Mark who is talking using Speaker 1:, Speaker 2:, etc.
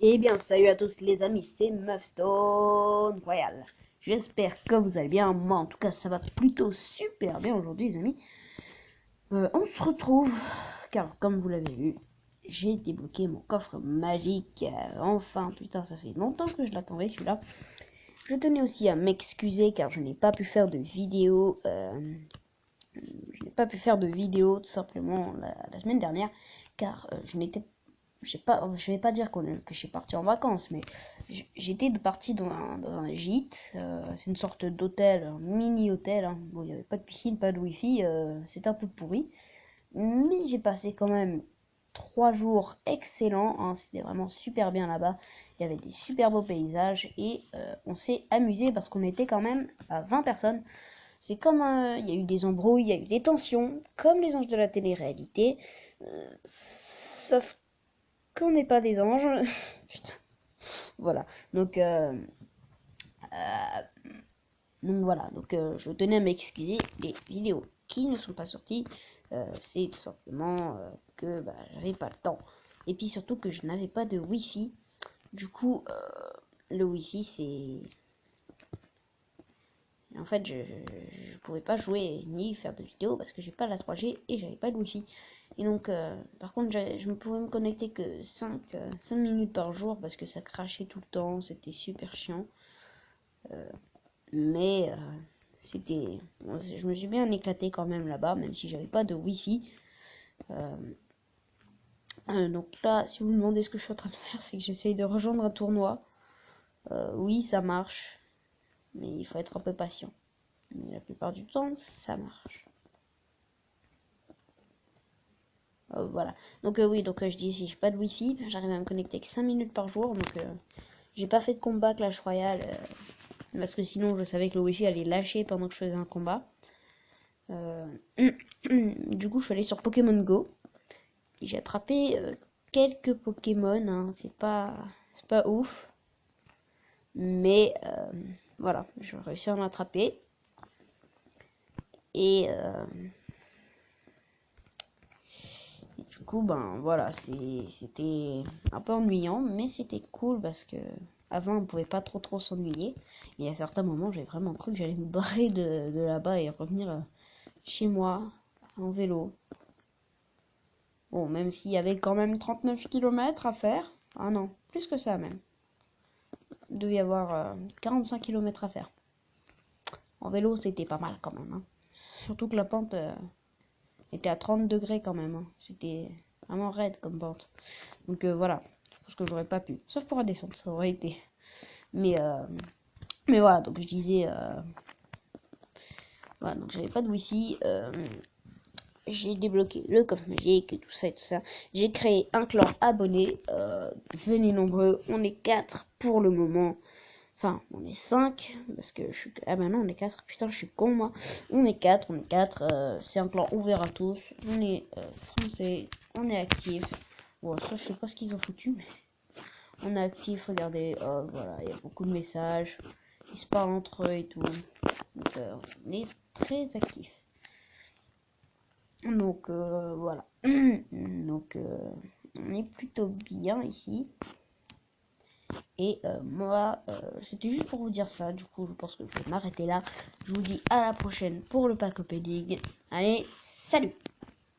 Speaker 1: Eh bien, salut à tous les amis, c'est Muffstone Royal. J'espère que vous allez bien. Moi, en tout cas, ça va plutôt super bien aujourd'hui, les amis. On se retrouve, car comme vous l'avez vu, j'ai débloqué mon coffre magique. Enfin, putain, ça fait longtemps que je l'attendais, celui-là. Je tenais aussi à m'excuser, car je n'ai pas pu faire de vidéo. Je n'ai pas pu faire de vidéo, tout simplement, la semaine dernière, car je vais pas dire que je suis parti en vacances, mais j'étais parti dans un gîte. C'est une sorte d'hôtel, un mini hôtel, hein. Bon, il n'y avait pas de piscine, pas de wifi, c'était un peu pourri, mais j'ai passé quand même 3 jours excellents, hein. C'était vraiment super bien là-bas. Il y avait des super beaux paysages et on s'est amusé parce qu'on était quand même à 20 personnes. C'est comme il y a eu des embrouilles, il y a eu des tensions, comme les anges de la télé-réalité, sauf qu'on n'est pas des anges. Putain. Voilà. Donc voilà. Donc je tenais à m'excuser. Les vidéos qui ne sont pas sorties, c'est tout simplement que j'avais pas le temps. Et puis surtout que je n'avais pas de wifi. Du coup, le wifi c'est. En fait, je pouvais pas jouer ni faire de vidéos parce que j'ai pas la 3G et j'avais pas de wifi. Et donc, par contre, je ne pouvais me connecter que 5 minutes par jour parce que ça crachait tout le temps, c'était super chiant. Mais c'était. Bon, je me suis bien éclaté quand même là-bas, même si j'avais pas de wifi. Donc là, si vous me demandez ce que je suis en train de faire, c'est que j'essaye de rejoindre un tournoi. Oui, ça marche, mais il faut être un peu patient. Mais la plupart du temps, ça marche. Voilà. Donc oui, donc je dis si j'ai pas de wifi, j'arrive à me connecter que 5 minutes par jour. Donc j'ai pas fait de combat Clash Royale parce que sinon je savais que le wifi allait lâcher pendant que je faisais un combat. Du coup, je suis allée sur Pokémon Go. J'ai attrapé quelques Pokémon, hein. C'est pas ouf, mais voilà, j'ai réussi à en attraper. Et du coup, ben voilà, c'était un peu ennuyant, mais c'était cool parce que avant on pouvait pas trop s'ennuyer. Et à certains moments, j'ai vraiment cru que j'allais me barrer de là-bas et revenir chez moi en vélo. Bon, même s'il y avait quand même 39 km à faire. Ah non, plus que ça même. Il devait y avoir 45 km à faire. En vélo, c'était pas mal quand même, hein. Surtout que la pente était à 30 degrés quand même, hein. C'était vraiment raide comme pente. Donc voilà, je pense que j'aurais pas pu. Sauf pour redescendre, ça aurait été. Mais, euh, mais voilà, donc je disais. Voilà, donc j'avais pas de wifi. J'ai débloqué le coffre magique et tout ça et tout ça. J'ai créé un clan abonné. Venez nombreux. On est 4 pour le moment. Enfin, on est 5. Parce que je suis. Ah bah non, on est 4. Putain, je suis con moi. On est 4. C'est un clan ouvert à tous. On est français. On est actif. Bon, ça, je sais pas ce qu'ils ont foutu, mais. On est actif, regardez, voilà, il y a beaucoup de messages, ils se parlent entre eux et tout. Donc, on est très actif. Donc, voilà. Donc, on est plutôt bien ici. Et moi, c'était juste pour vous dire ça. Du coup, je pense que je vais m'arrêter là. Je vous dis à la prochaine pour le pack opening. Allez, salut!